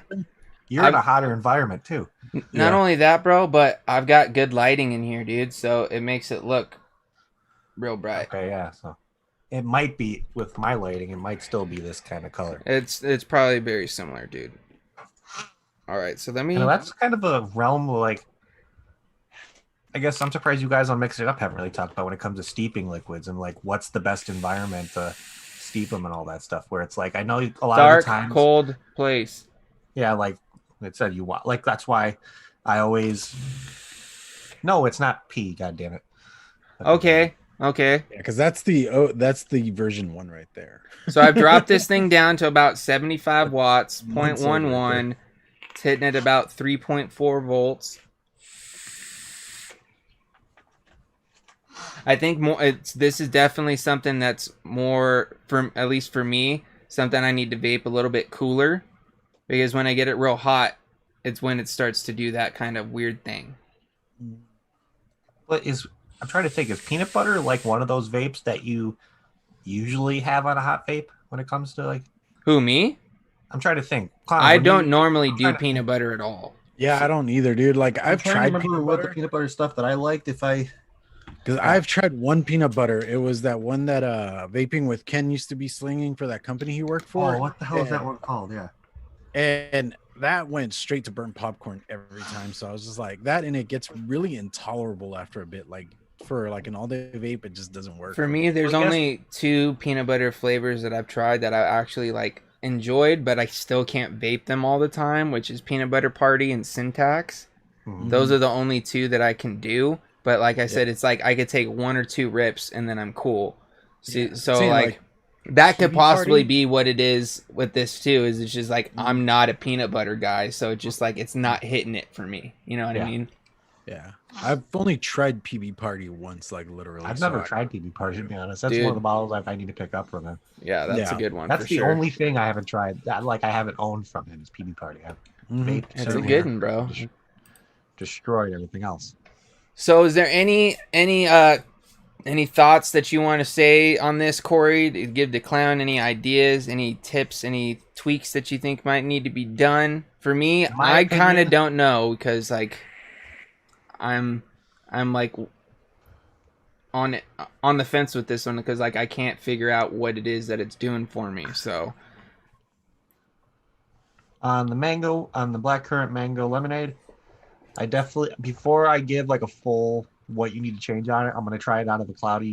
You're in a hotter environment too. Not only that, bro, but I've got good lighting in here, dude. So it makes it look real bright. Okay, yeah. So it might be with my lighting. It might still be this kind of color. It's probably very similar, dude. All right, so let me. You know, that's kind of a realm of like. I guess I'm surprised you guys on Mix It Up haven't really talked about when it comes to steeping liquids and like what's the best environment to steep them and all that stuff. Where it's like I know a lot Dark, of the times, cold place. yeah, like it said you want. Like that's why I always. No, it's not pee. God damn it. Okay. Yeah, because that's the version 1 right there. So I've dropped this thing down to about 75 watts, 0.11. It's hitting at about 3.4 volts. I think this is definitely something that's more, at least for me, something I need to vape a little bit cooler. Because when I get it real hot, it's when it starts to do that kind of weird thing. But I'm trying to think, is peanut butter like one of those vapes that you usually have on a hot vape when it comes to like Who, me? I'm trying to think. Connor, I when don't you- normally I'm do trying to peanut think. butter at all. Yeah, I don't either, dude. Like I'm I've trying to tried remember peanut what the butter peanut butter stuff that I liked. because I've tried one peanut butter. It was that one that Vaping with Ken used to be slinging for that company he worked for. what the hell is that one called? Yeah. And that went straight to burn popcorn every time. So I was just like that, and it gets really intolerable after a bit. Like for like an all-day vape, it just doesn't work. For me, there's Well, I guess- only 2 peanut butter flavors that I've tried that I actually like enjoyed, but I still can't vape them all the time, which is Peanut Butter Party and Syntax. Mhm. Those are the only 2 that I can do. But like I said, it's like I could take 1 or 2 rips and then I'm cool. So Saying, like that could PB possibly Party? be what it is with this too. Is it's just like I'm not a peanut butter guy, so it's just like it's not hitting it for me. You know what I Yeah. mean? Yeah, I've only tried PB Party once, like literally. I've so never I- tried PB Party, to be honest. That's Dude. one of the bottles I need to pick up from him. Yeah, that's a Yeah. good one. That's for the sure. only thing I haven't tried. That I haven't owned from him is PB Party. I've Mhm. vaped It's a certainly good one, bro. destroyed everything else. So, is there any thoughts that you want to say on this, Corey? To give the clown any ideas, any tips, any tweaks that you think might need to be done? For me, My I kind of opinion- don't know because like I'm like on the fence with this one because like I can't figure out what it is that it's doing for me. So On the blackcurrant mango lemonade, I definitely, before I give like a full what you need to change on it. I'm gonna try it out of the clouds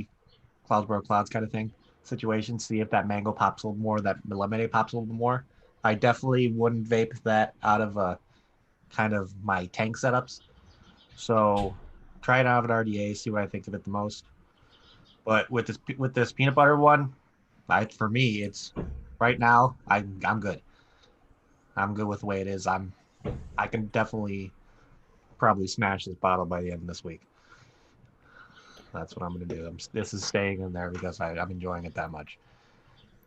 bro clouds kind of thing situation. See if that mango pops a little more, that lemonade pops a little bit more. I definitely wouldn't vape that out of kind of my tank setups. So try it out of an RDA, see what I think of it the most. But with this peanut butter one, for me, it's right now. I'm good. I'm good with the way it is. I can definitely probably smash this bottle by the end of this week. That's what I'm gonna do. This is staying in there because I'm enjoying it that much.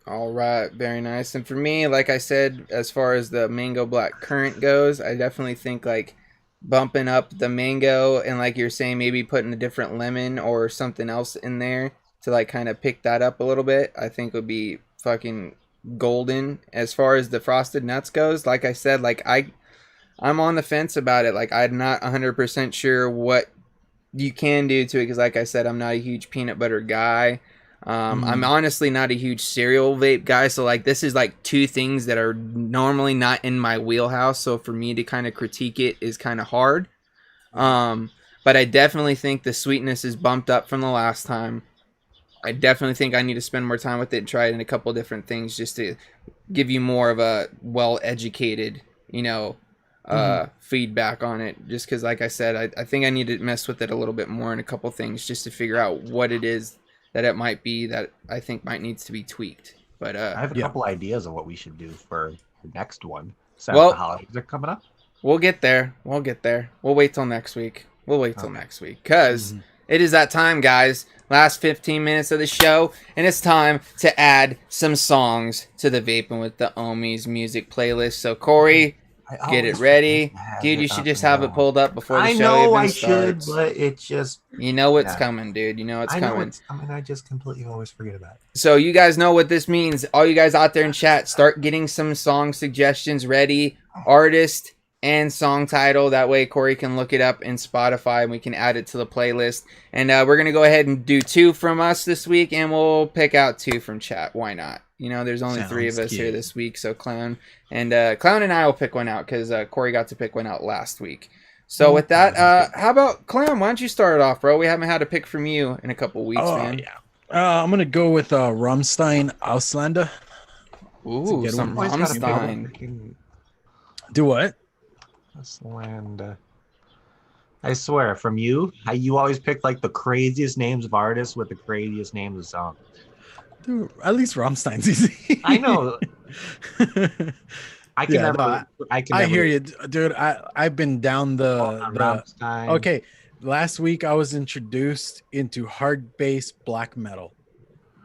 All right, very nice. And for me, like I said, as far as the mango black currant goes, I definitely think like bumping up the mango and like you're saying, maybe putting a different lemon or something else in there to like kind of pick that up a little bit, I think would be fucking golden. As far as the frosted nuts goes, like I said, like I'm on the fence about it. Like I'm not 100% sure what you can do to it because like I said, I'm not a huge peanut butter guy. I'm honestly not a huge cereal vape guy, so like this is like two things that are normally not in my wheelhouse, so for me to kind of critique it is kind of hard. But I definitely think the sweetness is bumped up from the last time. I definitely think I need to spend more time with it and try it in a couple different things just to give you more of a well-educated, feedback on it. Just because, like I said, I think I need to mess with it a little bit more in a couple things just to figure out what it is that it might be that I think might needs to be tweaked. But I have a couple ideas of what we should do for the next one. Since Well- the holidays are coming up. we'll get there. We'll wait till next week. Because it is that time, guys. Last 15 minutes of the show, and it's time to add some songs to the Vaping with the Ohmies music playlist. So, Corey, get it ready. Dude, you should just have it pulled up before the I show know even I should, starts. but it just You know what's Yeah. coming, dude. You know what's I know coming. it's coming. I just completely always forget about it. So you guys know what this means. All you guys out there in chat, start getting some song suggestions ready. Artist and song title. That way Corey can look it up in Spotify and we can add it to the playlist. And we're going to go ahead and do 2 from us this week, and we'll pick out 2 from chat. Why not? There's only 3 of us here this week, so Clown and I will pick one out because Corey got to pick one out last week. So with that, how about Clown? Why don't you start it off, bro? We haven't had a pick from you in a couple weeks, man. Yeah. I'm gonna go with Rammstein Auslander. Ooh, good some one. Rammstein. Do what? Auslander. I swear, from you always pick like the craziest names of artists with the craziest names of songs. Dude, at least Rammstein's easy. I know. I can Yeah, never. no, I can. I never, hear you, dude. I've been down the Rammstein. okay. Last week I was introduced into hard bass black metal.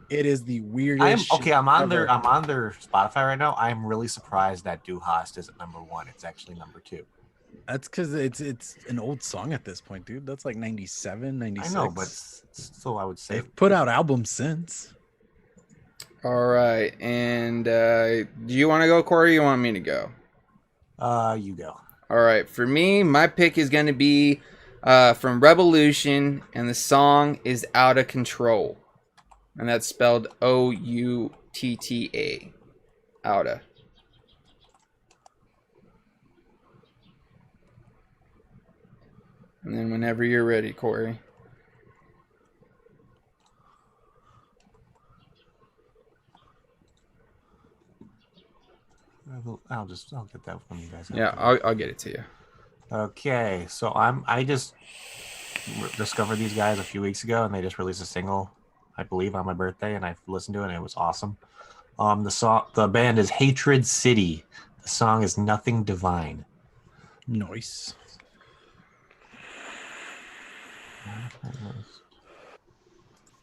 It is the weirdest. I'm on ever. their Spotify right now. I'm really surprised that Du Hast isn't #1. It's actually #2. That's because it's an old song at this point, dude. That's like 97, 96. I know, but still, I would say they've put out albums since. All right, and do you want to go, Corey? Or you want me to go? You go. All right, for me, my pick is going to be from Revolution, and the song is "Out of Control," and that's spelled O-U-T-T-A. Outa. And then whenever you're ready, Corey. I'll get that from you guys. Yeah, I'll get it to you. Okay, so I just discovered these guys a few weeks ago, and they just released a single, I believe, on my birthday, and I listened to it, and it was awesome. The band is Hatred City. The song is Nothing Divine. Nice.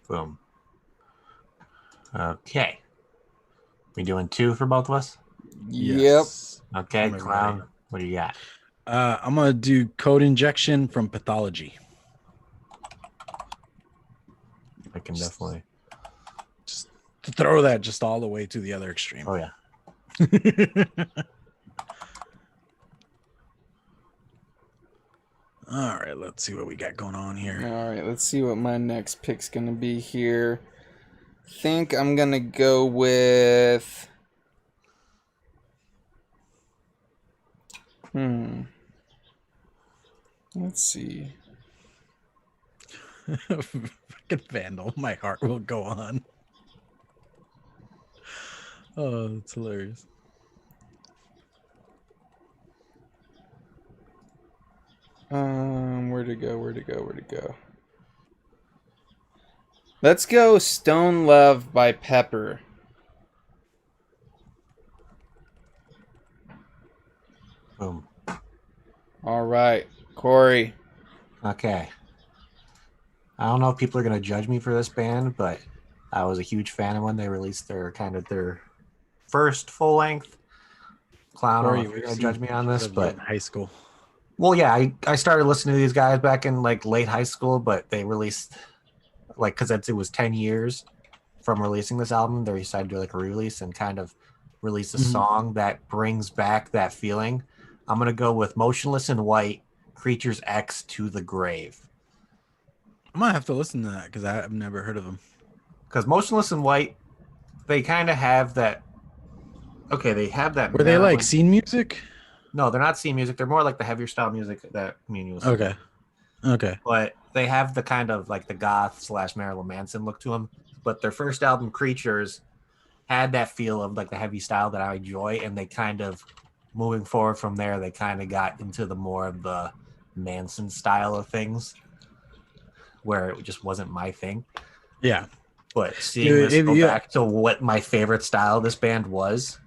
Boom. Okay. We doing 2 for both of us? Yes. Okay, I'm Clown. ready. What do you got? I'm gonna do Code Injection from Pathology. I can definitely. Just to throw that just all the way to the other extreme. Oh yeah. All right, let's see what we got going on here. All right, let's see what my next pick's going to be here. Think I'm going to go with... Let's see. Fucking Vandal. My heart will go on. Oh, that's hilarious. Where to go? Let's go Stone Love by Pepper. Boom. All right, Corey. Okay. I don't know if people are gonna judge me for this band, but I was a huge fan of when they released their first full length. Clown, I don't know if you're gonna judge me on this, but in high school. well, yeah, I started listening to these guys back in like late high school, but they released like because it was 10 years from releasing this album. They decided to do like a re-release and kind of release a song that brings back that feeling. I'm gonna go with Motionless in White, Creatures X to the Grave. I might have to listen to that because I've never heard of them. Because Motionless in White, they kind of have that. Okay, they have that. Were they like scene music? No, they're not scene music. They're more like the heavier style music that Communion was. Okay. Okay. But they have the kind of like the goth / Marilyn Manson look to them. But their first album, Creatures, had that feel of like the heavy style that I enjoy, and they kind of moving forward from there, they kind of got into the more of the Manson style of things, where it just wasn't my thing. Yeah. But seeing this go back to what my favorite style of this band was,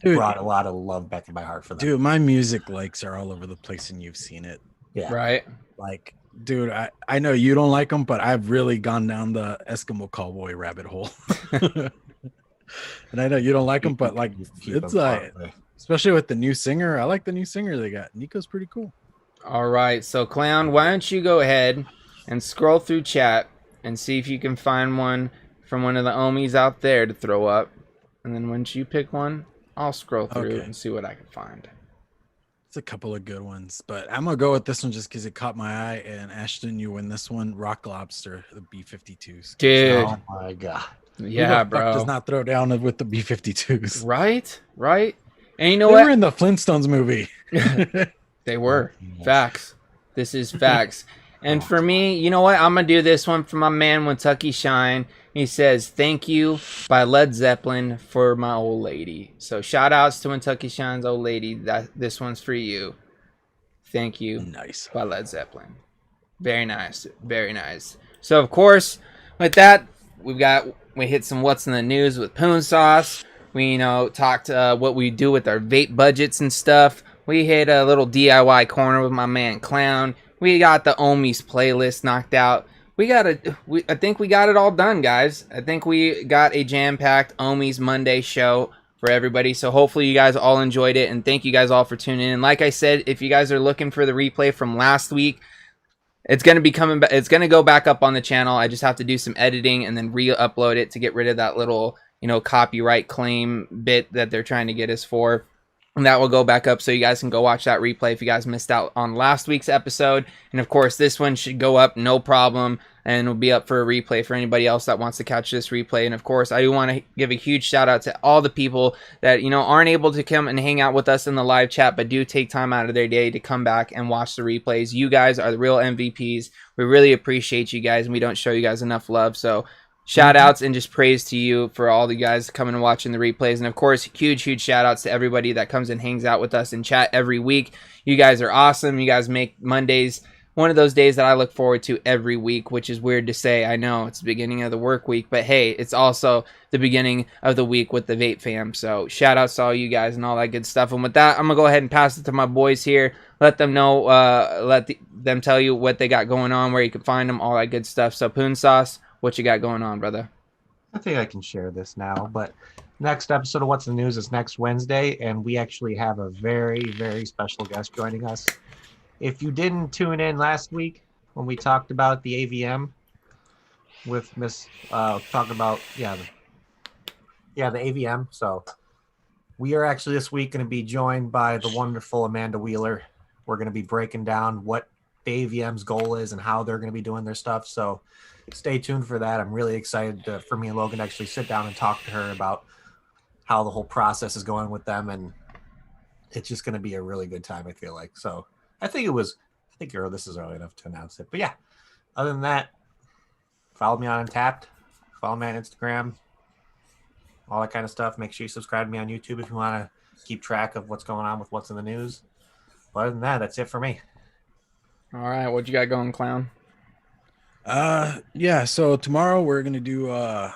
Dude, brought a lot of love back in my heart for them. Dude, my music likes are all over the place, and you've seen it. Yeah. Right. Like, dude, I know you don't like them, but I've really gone down the Eskimo Cowboy rabbit hole. And I know you don't like them, but like, it's like, especially with the new singer. I like the new singer they got. Nico's pretty cool. All right, so Clown, why don't you go ahead and scroll through chat and see if you can find one from one of the Ohmies out there to throw up. And then once you pick one, I'll scroll through and see what I can find. It's a couple of good ones, but I'm gonna go with this one just because it caught my eye. And Ashton, you win this one. Rock Lobster, the B-52s. Dude. Oh my god. Yeah, bro. Does not throw down with the B-52s. Right. And you know They what? were in the Flintstones movie. They were. Facts. This is facts. And for me, you know what? I'm going to do this one for my man, Kentucky Shine. He says, "Thank You" by Led Zeppelin for my old lady. So shout outs to Kentucky Shine's old lady. This one's for you. "Thank You" Nice. by Led Zeppelin. Very nice. Very nice. So, of course, with that, we hit some what's in the news with Poon Sauce. We, talked what we do with our vape budgets and stuff. We hit a little DIY corner with my man Clown. We got the Ohmies playlist knocked out. I think we got it all done, guys. I think we got a jam-packed Ohmies Monday show for everybody. So hopefully you guys all enjoyed it, and thank you guys all for tuning in. Like I said, if you guys are looking for the replay from last week, it's going to be coming back. It's going to go back up on the channel. I just have to do some editing and then re-upload it to get rid of that little, copyright claim bit that they're trying to get us for. And that will go back up so you guys can go watch that replay if you guys missed out on last week's episode. And of course, this one should go up no problem, and will be up for a replay for anybody else that wants to catch this replay. And of course, I do want to give a huge shout out to all the people that, aren't able to come and hang out with us in the live chat, but do take time out of their day to come back and watch the replays. You guys are the real MVPs. We really appreciate you guys, and we don't show you guys enough love. So shout outs and just praise to you for all the guys coming and watching the replays. And of course, huge shout outs to everybody that comes and hangs out with us in chat every week. You guys are awesome. You guys make Mondays one of those days that I look forward to every week, which is weird to say. I know it's the beginning of the work week, but hey, it's also the beginning of the week with the Vape fam. So shout outs to all you guys and all that good stuff. And with that, I'm gonna go ahead and pass it to my boys here. Let them know, them tell you what they got going on, where you can find them, all that good stuff. So Poon Sauce, what you got going on, brother? I think I can share this now, but next episode of What's in the News is next Wednesday, and we actually have a very, very special guest joining us. If you didn't tune in last week when we talked about the AVM with Miss, talking about, the AVM. So we are actually this week going to be joined by the wonderful Amanda Wheeler. We're going to be breaking down what the AVM's goal is and how they're going to be doing their stuff. So stay tuned for that. I'm really excited for me and Logan to actually sit down and talk to her about how the whole process is going with them. And it's just going to be a really good time, I feel like. So I think this is early enough to announce it. But yeah, other than that, follow me on Untapped. Follow me on Instagram. All that kind of stuff. Make sure you subscribe to me on YouTube if you want to keep track of what's going on with what's in the news. But other than that, that's it for me. All right, what you got going, Clown? Yeah, so tomorrow we're gonna do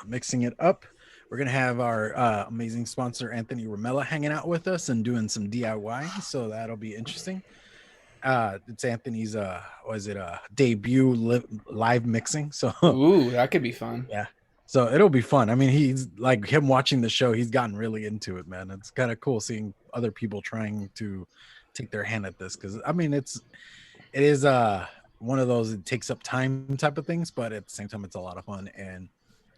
mixing it up. We're gonna have our amazing sponsor Anthony Ramella hanging out with us and doing some DIY, so that'll be interesting. It's Anthony's debut live mixing, so Ooh, that could be fun. yeah, so it'll be fun. I mean, he's like, him watching the show, he's gotten really into it, man. It's kind of cool seeing other people trying to take their hand at this, because I mean, it is one of those, it takes up time type of things, but at the same time it's a lot of fun, and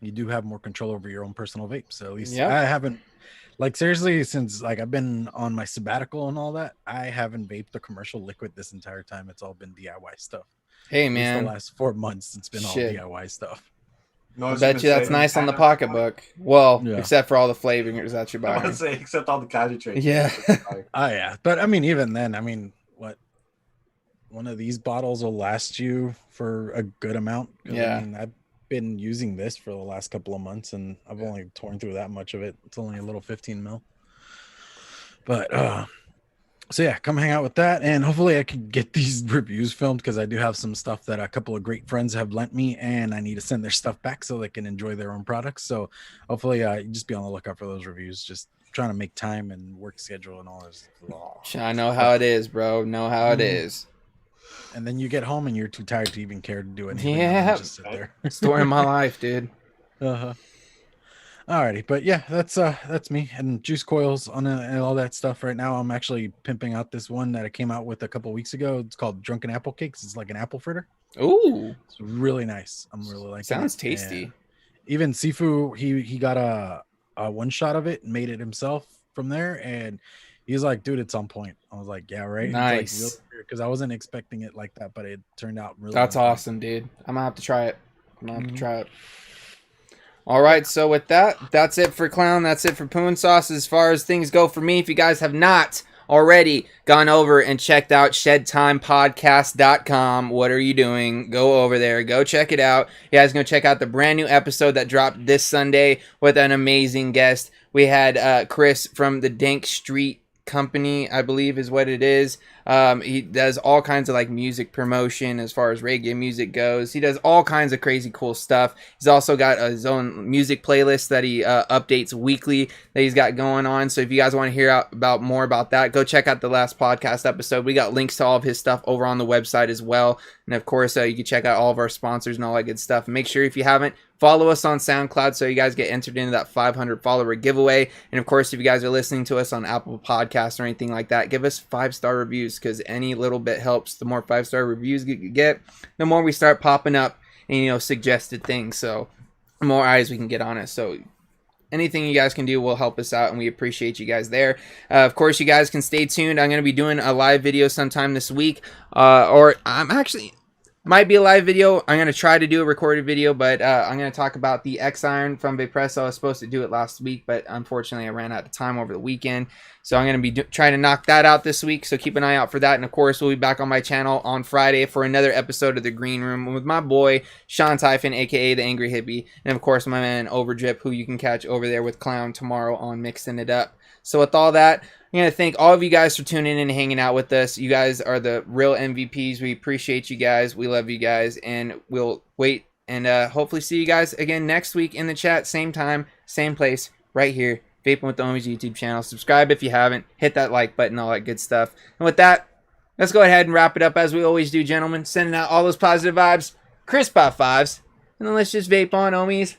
you do have more control over your own personal vape. So at least I haven't, like, seriously, since like I've been on my sabbatical and all that, I haven't vaped the commercial liquid this entire time. It's all been DIY stuff. Hey, At least man. the last 4 months it's been Shit. all DIY stuff. I bet you that's nice on the pocketbook. Well, Yeah. except for all the flavorings that you're I want buying. to say, except all the concentrates. Yeah. Oh yeah, but I mean, even then, I mean, what, one of these bottles will last you for a good amount. 'Cause, Yeah. I mean, I've been using this for the last couple of months, and I've only torn through that much of it. It's only a little 15 mil. But so yeah, come hang out with that, and hopefully I can get these reviews filmed, because I do have some stuff that a couple of great friends have lent me, and I need to send their stuff back so they can enjoy their own products. So hopefully just be on the lookout for those reviews. Just trying to make time and work schedule and all this. I know how it is, bro. Know how it is. And then you get home and you're too tired to even care to do anything. Yeah. Just sit there. Story of my life, dude. Uh-huh. Alrighty, but yeah, that's me, and juice coils on and all that stuff. Right now, I'm actually pimping out this one that I came out with a couple weeks ago. It's called Drunken Apple Cakes. It's like an apple fritter. Ooh, It's really nice. I'm really liking it. sounds tasty. And even Sifu, he got a one shot of it and made it himself from there, and he's like, dude, it's on point. I was like, yeah, right. Nice. Because I wasn't expecting it like that, but it turned out really. That's on point. awesome, dude. I'm gonna have to try it. All right, so with that, that's it for Clown. That's it for Poon Sauce. As far as things go for me, if you guys have not already gone over and checked out shedtimepodcast.com, what are you doing? Go over there. Go check it out. You guys go check out the brand new episode that dropped this Sunday with an amazing guest. We had Chris from the Dank Street Company, I believe is what it is. He does all kinds of like music promotion as far as reggae music goes. He does all kinds of crazy cool stuff. He's also got his own music playlist that he updates weekly that he's got going on. So if you guys want to hear about more about that, go check out the last podcast episode. We got links to all of his stuff over on the website as well. And of course, you can check out all of our sponsors and all that good stuff. Make sure if you haven't, follow us on SoundCloud so you guys get entered into that 500 follower giveaway. And of course, if you guys are listening to us on Apple Podcasts or anything like that, give us 5-star reviews, because any little bit helps. The more 5-star reviews you get, the more we start popping up and, suggested things. So the more eyes we can get on it. So anything you guys can do will help us out, and we appreciate you guys there. Of course, you guys can stay tuned. I'm going to be doing a live video sometime this week, or I'm actually... might be a live video. I'm going to try to do a recorded video, but I'm going to talk about the X-Iron from Vape. I was supposed to do it last week, but unfortunately I ran out of time over the weekend. So I'm going to be trying to knock that out this week, so keep an eye out for that. And of course, we'll be back on my channel on Friday for another episode of The Green Room with my boy, Sean Typhon, aka The Angry Hippie. And of course, my man Overdrip, who you can catch over there with Clown tomorrow on Mixing It Up. So with all that, I'm going to thank all of you guys for tuning in and hanging out with us. You guys are the real MVPs. We appreciate you guys. We love you guys. And we'll wait and hopefully see you guys again next week in the chat. Same time, same place, right here. Vaping with the Ohmies YouTube channel. Subscribe if you haven't. Hit that like button, all that good stuff. And with that, let's go ahead and wrap it up as we always do, gentlemen. Sending out all those positive vibes. Crisp high fives. And then let's just vape on, Ohmies.